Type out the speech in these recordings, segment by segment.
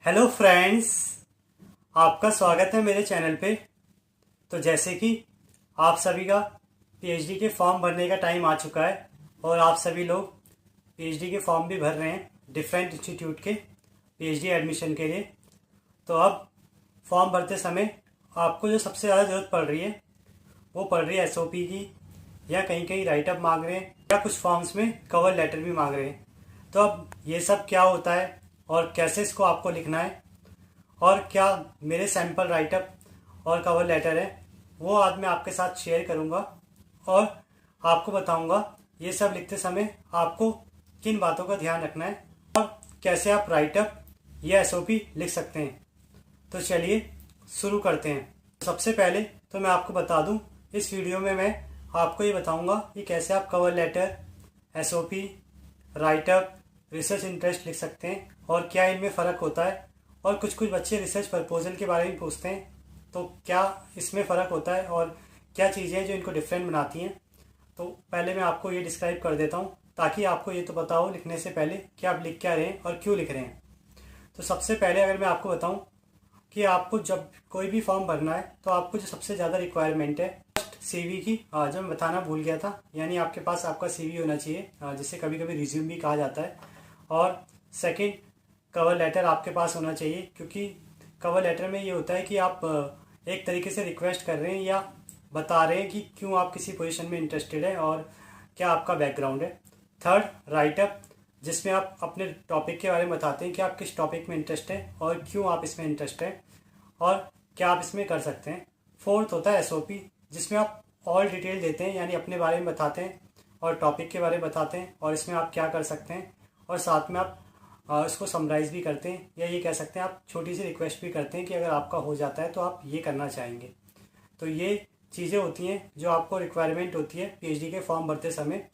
Hello friends, आपका स्वागत है मेरे चैनल पे। तो जैसे कि आप सभी का पीएचडी के फॉर्म भरने का टाइम आ चुका है और आप सभी लोग पीएचडी के फॉर्म भी भर रहे हैं डिफरेंट इंस्टीट्यूट के पीएचडी एडमिशन के लिए। तो अब फॉर्म भरते समय आपको जो सबसे ज़्यादा ज़रूरत पड़ रही है वो पड़ रही है एसओपी की, या कहीं कहीं राइटअप मांग रहे हैं या कुछ फॉर्म्स में कवर लेटर भी मांग रहे हैं। तो अब ये सब क्या होता है और कैसे इसको आपको लिखना है और क्या मेरे सैम्पल राइटअप और कवर लेटर है वो आज मैं आपके साथ शेयर करूंगा और आपको बताऊंगा ये सब लिखते समय आपको किन बातों का ध्यान रखना है और कैसे आप राइटअप या एसओपी लिख सकते हैं। तो चलिए शुरू करते हैं। सबसे पहले तो मैं आपको बता दूं, इस वीडियो में मैं आपको ये बताऊंगा कि कैसे आप cover letter, SOP, write up, research interest लिख सकते हैं और क्या इनमें फ़र्क होता है। और कुछ कुछ बच्चे रिसर्च प्रपोजल के बारे में पूछते हैं, तो क्या इसमें फ़र्क होता है और क्या चीज़ें हैं जो इनको डिफरेंट बनाती हैं। तो पहले मैं आपको ये डिस्क्राइब कर देता हूँ ताकि आपको ये तो पता हो लिखने से पहले कि आप लिख क्या रहे हैं और क्यों लिख रहे हैं। तो सबसे पहले अगर मैं आपको बताऊँ कि आपको जब कोई भी फॉर्म भरना है तो आपको जो सबसे ज़्यादा रिक्वायरमेंट है सीवी की, जो मैं बताना भूल गया था, यानी आपके पास आपका सीवी होना चाहिए, जिसे कभी कभी रिज्यूम भी कहा जाता है। और सेकंड, कवर लेटर आपके पास होना चाहिए, क्योंकि कवर लेटर में ये होता है कि आप एक तरीके से रिक्वेस्ट कर रहे हैं या बता रहे हैं कि क्यों आप किसी पोजीशन में इंटरेस्टेड है और क्या आपका बैकग्राउंड है। थर्ड, राइटअप, जिसमें आप अपने टॉपिक के बारे में बताते हैं कि आप किस टॉपिक में इंटरेस्ट है और क्यों आप इसमें इंटरेस्ट है और क्या आप इसमें कर सकते हैं। फोर्थ होता है एसओपी, जिसमें आप ऑल डिटेल देते हैं, यानी अपने बारे में बताते हैं और टॉपिक के बारे में बताते हैं और इसमें आप क्या कर सकते हैं, और साथ में आप इसको समराइज़ भी करते हैं, या ये कह सकते हैं आप छोटी सी रिक्वेस्ट भी करते हैं कि अगर आपका हो जाता है तो आप ये करना चाहेंगे। तो ये चीज़ें होती हैं जो आपको रिक्वायरमेंट होती है पीएचडी के फॉर्म भरते समय,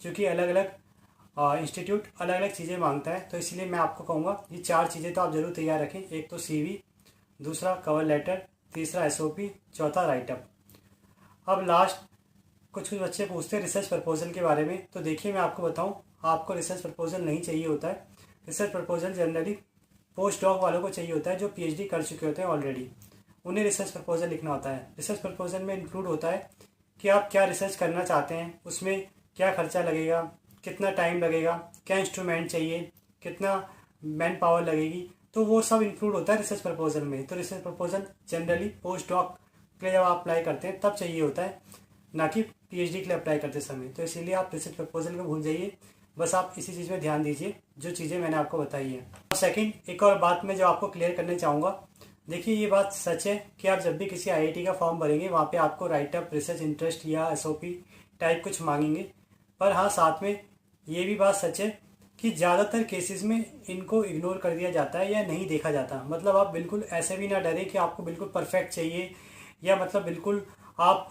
क्योंकि अलग अलग इंस्टीट्यूट अलग अलग चीज़ें मांगता है। तो इसलिए मैं आपको कहूँगा ये चार चीज़ें तो आप ज़रूर तैयार रखें। एक तो सीवी, दूसरा कवर लेटर, तीसरा एसओपी, चौथा राइटअप। अब लास्ट, कुछ कुछ बच्चे पूछते हैं रिसर्च प्रपोजल के बारे में। तो देखिए मैं आपको बताऊं, आपको रिसर्च प्रपोजल नहीं चाहिए होता है। Research proposal generally post doc वालों को चाहिए होता है जो पीएचडी कर चुके होते हैं ऑलरेडी, उन्हें रिसर्च प्रपोजल लिखना होता है। रिसर्च प्रपोजल में इंक्लूड होता है कि आप क्या रिसर्च करना चाहते हैं, उसमें क्या खर्चा लगेगा, कितना टाइम लगेगा, क्या इंस्ट्रूमेंट चाहिए, कितना मैन पावर लगेगी, तो वो सब इंक्लूड होता है रिसर्च प्रपोजल में। तो research proposal generally post doc के लिए जब आप अप्लाई करते हैं तब चाहिए होता है, ना कि पीएचडी के लिए अप्लाई करते समय। तो इसीलिए आप रिसर्च प्रपोजल को भूल जाइए, बस आप इसी चीज़ में ध्यान दीजिए जो चीज़ें मैंने आपको बताई है। और सेकंड, एक और बात मैं जो आपको क्लियर करना चाहूँगा, देखिए ये बात सच है कि आप जब भी किसी आईआईटी का फॉर्म भरेंगे वहाँ पे आपको राइटअप, रिसर्च इंटरेस्ट या एसओपी टाइप कुछ मांगेंगे। पर हाँ, साथ में ये भी बात सच है कि ज़्यादातर केसेस में इनको इग्नोर कर दिया जाता है या नहीं देखा जाता। मतलब आप बिल्कुल ऐसे भी ना डरें कि आपको बिल्कुल परफेक्ट चाहिए, या मतलब बिल्कुल आप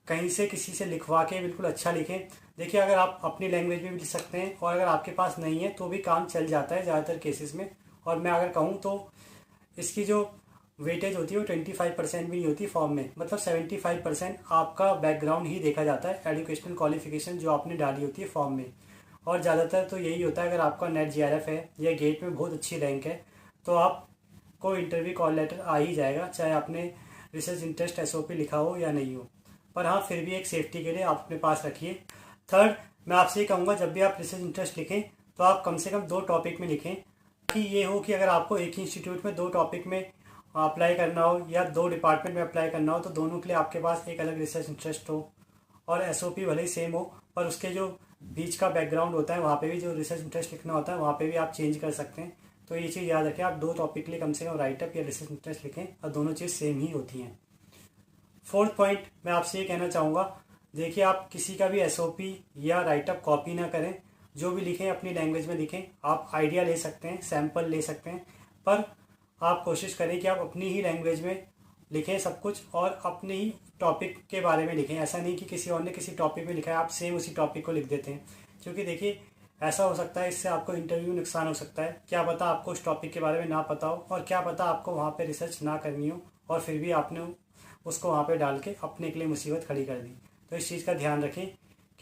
कहीं से किसी से लिखवा के बिल्कुल अच्छा लिखें। देखिए अगर आप अपनी लैंग्वेज में भी लिख सकते हैं और अगर आपके पास नहीं है तो भी काम चल जाता है ज़्यादातर केसेस में। और मैं अगर कहूँ तो इसकी जो वेटेज होती है वो 25% भी नहीं होती फॉर्म में, मतलब 75% आपका बैकग्राउंड ही देखा जाता है, एजुकेशनल क्वालिफिकेशन जो आपने डाली होती है फॉर्म में। और ज़्यादातर तो यही होता है, अगर आपका नेट जीआरएफ है या गेट में बहुत अच्छी रैंक है तो आपको इंटरव्यू कॉल लेटर आ ही जाएगा, चाहे आपने रिसर्च इंटरेस्ट एसओपी लिखा हो या नहीं हो। पर हाँ, फिर भी एक सेफ्टी के लिए आप अपने पास रखिए। थर्ड, मैं आपसे ये कहूँगा जब भी आप रिसर्च इंटरेस्ट लिखें तो आप कम से कम 2 टॉपिक में लिखें, कि ये हो कि अगर आपको एक ही इंस्टीट्यूट में 2 टॉपिक में अप्लाई करना हो या 2 डिपार्टमेंट में अप्लाई करना हो तो दोनों के लिए आपके पास एक अलग रिसर्च इंटरेस्ट हो, और एसओपी भले ही सेम हो पर उसके जो बीच का बैकग्राउंड होता है वहाँ पे भी जो रिसर्च इंटरेस्ट लिखना होता है वहाँ पे भी आप चेंज कर सकते हैं। तो ये चीज़ याद रखें, आप 2 टॉपिक के लिए कम से कम राइटअप या रिसर्च इंटरेस्ट लिखें और दोनों चीज़ सेम ही होती हैं। फोर्थ पॉइंट मैं आपसे ये कहना चाहूँगा, देखिए आप किसी का भी एसओपी या राइटअप कॉपी ना करें, जो भी लिखें अपनी लैंग्वेज में लिखें। आप आइडिया ले सकते हैं, सैम्पल ले सकते हैं, पर आप कोशिश करें कि आप अपनी ही लैंग्वेज में लिखें सब कुछ और अपने ही टॉपिक के बारे में लिखें। ऐसा नहीं कि किसी और ने किसी टॉपिक में लिखा है आप सेम उसी टॉपिक को लिख देते हैं, क्योंकि देखिए ऐसा हो सकता है इससे आपको इंटरव्यू नुकसान हो सकता है। क्या पता आपको उस टॉपिक के बारे में ना पता हो और क्या पता आपको वहाँ पे रिसर्च ना करनी हो और फिर भी आपने उसको वहाँ पे डाल के अपने के लिए मुसीबत खड़ी कर दी। तो इस चीज़ का ध्यान रखें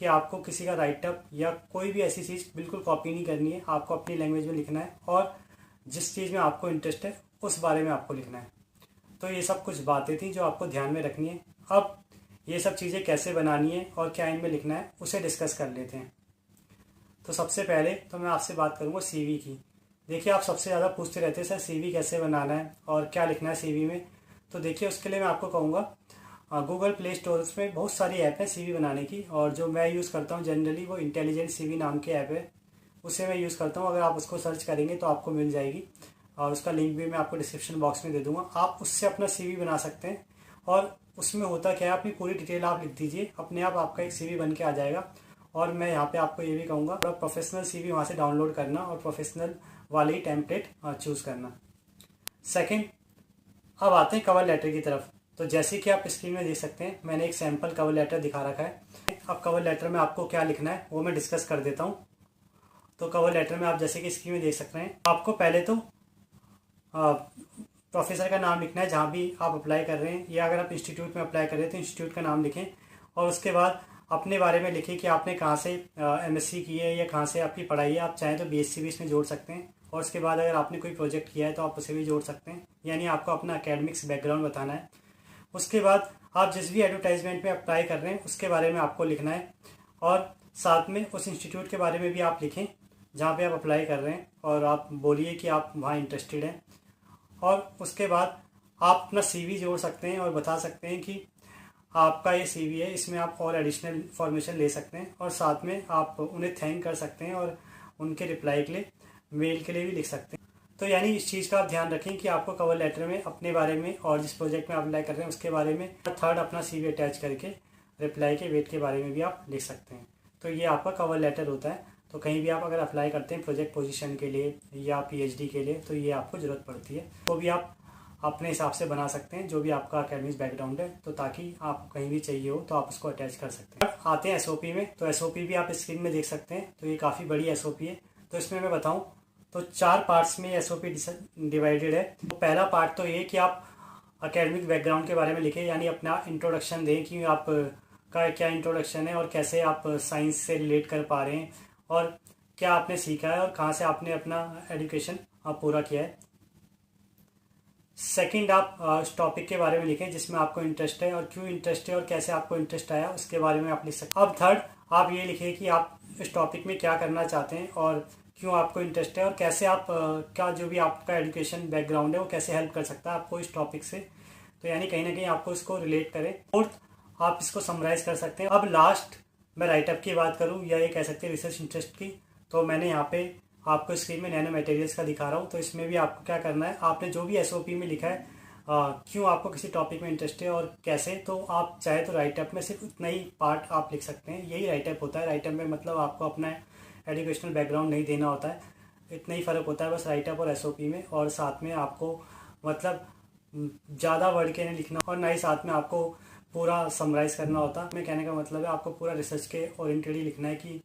कि आपको किसी का राइटअप या कोई भी ऐसी चीज़ बिल्कुल कॉपी नहीं करनी है, आपको अपनी लैंग्वेज में लिखना है। और जिस चीज़ में आपको इंटरेस्ट है उस बारे में आपको लिखना है। तो ये सब कुछ बातें थी जो आपको ध्यान में रखनी है। अब ये सब चीज़ें कैसे बनानी है और क्या इनमें लिखना है उसे डिस्कस कर लेते हैं। तो सबसे पहले तो मैं आपसे बात करूँगा सीवी की। देखिए, आप सबसे ज़्यादा पूछते रहते हैं सर सीवी कैसे बनाना है और क्या लिखना है सीवी में। तो देखिए, उसके लिए मैं आपको कहूँगा गूगल प्ले स्टोर में बहुत सारी ऐप है सीवी बनाने की, और जो मैं यूज़ करता हूँ जनरली वो इंटेलिजेंट सीवी नाम की ऐप है, उसे मैं यूज़ करता हूँ। अगर आप उसको सर्च करेंगे तो आपको मिल जाएगी, और उसका लिंक भी मैं आपको डिस्क्रिप्शन बॉक्स में दे दूँगा। आप उससे अपना सीवी बना सकते हैं, और उसमें होता क्या है, अपनी पूरी डिटेल आप लिख दीजिए, अपने आप आपका एक सीवी बन के आ जाएगा। और मैं यहाँ पे आपको ये भी कहूँगा प्रोफेशनल सीवी वहाँ से डाउनलोड करना और प्रोफेशनल वाले ही टेम्पलेट चूज़ करना। सेकंड, अब आते हैं कवर लेटर की तरफ। तो जैसे कि आप स्क्रीन में देख सकते हैं, मैंने एक सैम्पल कवर लेटर दिखा रखा है। अब कवर लेटर में आपको क्या लिखना है वो मैं डिस्कस कर देता हूँ। तो कवर लेटर में आप जैसे कि स्क्रीन में देख सकते हैं, आपको पहले तो प्रोफेसर का नाम लिखना है जहाँ भी आप अप्लाई कर रहे हैं, या अगर आप इंस्टीट्यूट में अप्लाई कर रहे हैं तो इंस्टीट्यूट का नाम लिखें। और उसके बाद अपने बारे में लिखें कि आपने कहाँ से एमएससी की है या कहाँ से आपकी पढ़ाई है। आप चाहें तो बीएससी भी इसमें जोड़ सकते हैं, और उसके बाद अगर आपने कोई प्रोजेक्ट किया है तो आप उसे भी जोड़ सकते हैं, यानी आपको अपना एकेडमिक्स बैकग्राउंड बताना है। उसके बाद आप जिस भी एडवर्टाइजमेंट में अप्लाई कर रहे हैं उसके बारे में आपको लिखना है, और साथ में उस इंस्टीट्यूट के बारे में भी आप लिखें जहाँ पे आप अप्लाई कर रहे हैं, और आप बोलिए कि आप वहाँ इंटरेस्टेड हैं। और उसके बाद आप अपना सीवी जोड़ सकते हैं और बता सकते हैं कि आपका ये सीवी है, इसमें आप और एडिशनल इन्फॉर्मेशन ले सकते हैं, और साथ में आप उन्हें थैंक कर सकते हैं और उनके रिप्लाई के लिए मेल के लिए भी लिख सकते हैं। तो यानी इस चीज़ का आप ध्यान रखें कि आपको कवर लेटर में अपने बारे में और जिस प्रोजेक्ट में आप अप्लाई कर रहे हैं उसके बारे में, थर्ड अपना सीवी अटैच करके रिप्लाई के वेट के बारे में भी आप लिख सकते हैं। तो ये आपका कवर लेटर होता है। तो कहीं भी आप अगर अप्लाई करते हैं प्रोजेक्ट पोजीशन के लिए या पीएचडी के लिए तो ये आपको ज़रूरत पड़ती है। तो भी आप अपने हिसाब से बना सकते हैं जो भी आपका एकेडमिक बैकग्राउंड है, तो ताकि आपको कहीं भी चाहिए हो तो आप उसको अटैच कर सकते हैं। आते हैं एसओपी में। तो एसओपी भी आप स्क्रीन में देख सकते हैं। तो ये काफ़ी बड़ी एसओपी है। तो इसमें मैं बताऊं तो 4 पार्ट्स में एसओपी डिवाइडेड है। तो पहला पार्ट तो ये कि आप एकेडमिक बैकग्राउंड के बारे में लिखें, यानी अपना इंट्रोडक्शन दें कि आप का क्या इंट्रोडक्शन है और कैसे आप साइंस से रिलेट कर पा रहे हैं, और क्या आपने सीखा है और कहाँ से आपने अपना एजुकेशन पूरा किया है। सेकंड, आप उस टॉपिक के बारे में लिखें जिसमें आपको इंटरेस्ट है, और क्यों इंटरेस्ट है और कैसे आपको इंटरेस्ट आया उसके बारे में आप लिख सकते हैं। अब थर्ड, आप ये लिखें कि आप इस टॉपिक में क्या करना चाहते हैं और क्यों आपको इंटरेस्ट है, और कैसे आप क्या जो भी आपका एजुकेशन बैकग्राउंड है वो कैसे हेल्प कर सकता है आपको इस टॉपिक से। तो यानी कहीं ना कहीं आपको इसको रिलेट करें। फोर्थ, आप इसको समराइज कर सकते हैं। अब लास्ट, मैं राइटअप की बात करूँ या ये कह सकते हैं रिसर्च इंटरेस्ट की, तो मैंने यहाँ पे आपको स्क्रीन में नैनो मटेरियल्स का दिखा रहा हूँ। तो इसमें भी आपको क्या करना है, आपने जो भी एसओपी में लिखा है क्यों आपको किसी टॉपिक में इंटरेस्ट है और कैसे, तो आप चाहे तो राइटअप में सिर्फ उतना ही पार्ट आप लिख सकते हैं। यही राइटअप होता है। राइटअप में मतलब आपको अपना एजुकेशनल बैकग्राउंड नहीं देना होता है, इतना ही फ़र्क होता है बस राइटअप और एसओपी में। और साथ में आपको मतलब ज़्यादा वर्ड के नहीं लिखना, और ना ही साथ में आपको पूरा समराइज करना होता। मैं कहने का मतलब है आपको पूरा रिसर्च के ओरिएंटेड ही लिखना है कि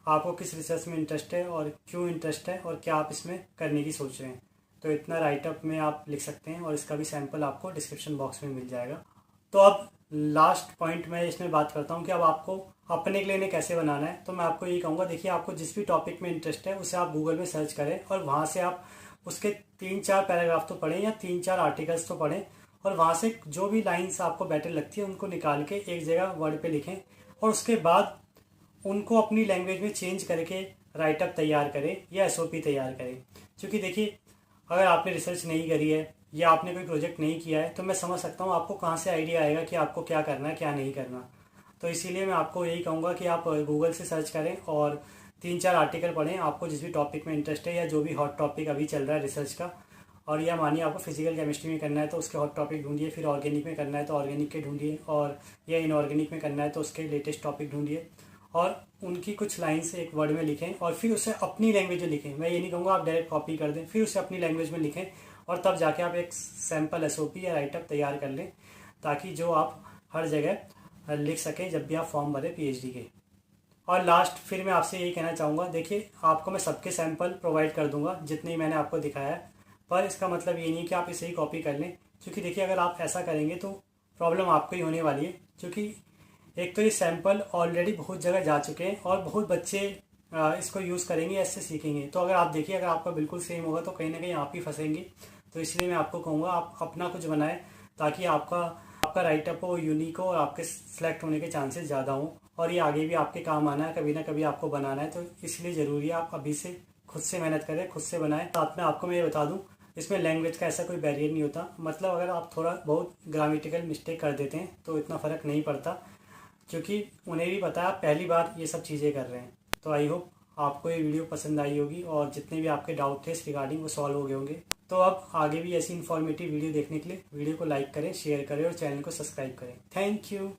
आपको किस रिसर्च में इंटरेस्ट है और क्यों इंटरेस्ट है और क्या आप इसमें करने की सोच रहे हैं। तो इतना राइटअप में आप लिख सकते हैं, और इसका भी सैंपल आपको डिस्क्रिप्शन बॉक्स में मिल जाएगा। तो अब लास्ट पॉइंट मैं इसमें बात करता हूँ कि अब आपको अपने के लिए इन्हें कैसे बनाना है। तो मैं आपको यही कहूँगा, देखिए आपको जिस भी टॉपिक में इंटरेस्ट है उसे आप गूगल में सर्च करें, और वहाँ से आप उसके 3-4 पैराग्राफ तो पढ़ें या 3-4 आर्टिकल्स तो पढ़ें, और वहाँ से जो भी लाइन्स आपको बेटर लगती है उनको निकाल के एक जगह वर्ड पे लिखें, और उसके बाद उनको अपनी लैंग्वेज में चेंज करके राइटअप तैयार करें या एसओपी तैयार करें। क्योंकि देखिए, अगर आपने रिसर्च नहीं करी है या आपने कोई प्रोजेक्ट नहीं किया है तो मैं समझ सकता हूँ आपको कहाँ से आइडिया आएगा कि आपको क्या करना है क्या नहीं करना। तो इसीलिए मैं आपको यही कहूँगा कि आप गूगल से सर्च करें और 3-4 आर्टिकल पढ़ें, आपको जिस भी टॉपिक में इंटरेस्ट है या जो भी हॉट टॉपिक अभी चल रहा है रिसर्च का। और या मानिए आपको फिजिकल केमिस्ट्री में करना है तो उसके हॉट टॉपिक ढूंढिए, फिर ऑर्गेनिक में करना है तो ऑर्गेनिक के ढूंढिए, और या इनऑर्गेनिक में करना है तो उसके लेटेस्ट टॉपिक ढूंढिए, और उनकी कुछ लाइन्स एक वर्ड में लिखें और फिर उसे अपनी लैंग्वेज में लिखें। मैं ये नहीं कहूँगा आप डायरेक्ट कॉपी कर दें, फिर उसे अपनी लैंग्वेज में लिखें, और तब जाके आप एक सैम्पल एसओपी या राइटअप तैयार कर लें, ताकि जो आप हर जगह लिख सकें जब भी आप फॉर्म भरें पीएचडी के। और लास्ट फिर मैं आपसे यही कहना चाहूँगा, देखिए आपको मैं सबके सैंपल प्रोवाइड कर दूंगा जितने ही मैंने आपको दिखाया है, पर इसका मतलब ये नहीं कि आप इसे ही कॉपी कर लें, क्योंकि देखिए अगर आप ऐसा करेंगे तो प्रॉब्लम आपको ही होने वाली है। क्योंकि एक तो ये सैंपल ऑलरेडी बहुत जगह जा चुके हैं और बहुत बच्चे इसको यूज़ करेंगे, ऐसे सीखेंगे। तो अगर आप देखिए, अगर आपका बिल्कुल सेम होगा तो कहीं ना कहीं आप ही फंसेंगे। तो इसलिए मैं आपको कहूँगा आप अपना कुछ बनाएं, ताकि आपका आपका राइटअप हो यूनिक हो और आपके सिलेक्ट होने के चांसेस ज़्यादा हों, और ये आगे भी आपके काम आना है, कभी ना कभी आपको बनाना है। तो इसलिए ज़रूरी है आप अभी से खुद से मेहनत करें, खुद से बनाएं। साथ में आपको मैं ये बता दूं, इसमें लैंग्वेज का ऐसा कोई बैरियर नहीं होता। मतलब अगर आप थोड़ा बहुत ग्रामेटिकल मिस्टेक कर देते हैं तो इतना फ़र्क नहीं पड़ता, क्योंकि उन्हें भी पता है आप पहली बार ये सब चीज़ें कर रहे हैं। तो आई होप आपको ये वीडियो पसंद आई होगी, और जितने भी आपके डाउट थे इस रिगार्डिंग वो सॉल्व हो गए होंगे। तो अब आगे भी ऐसी इन्फॉर्मेटिव वीडियो देखने के लिए वीडियो को लाइक करें, शेयर करें और चैनल को सब्सक्राइब करें। Thank you.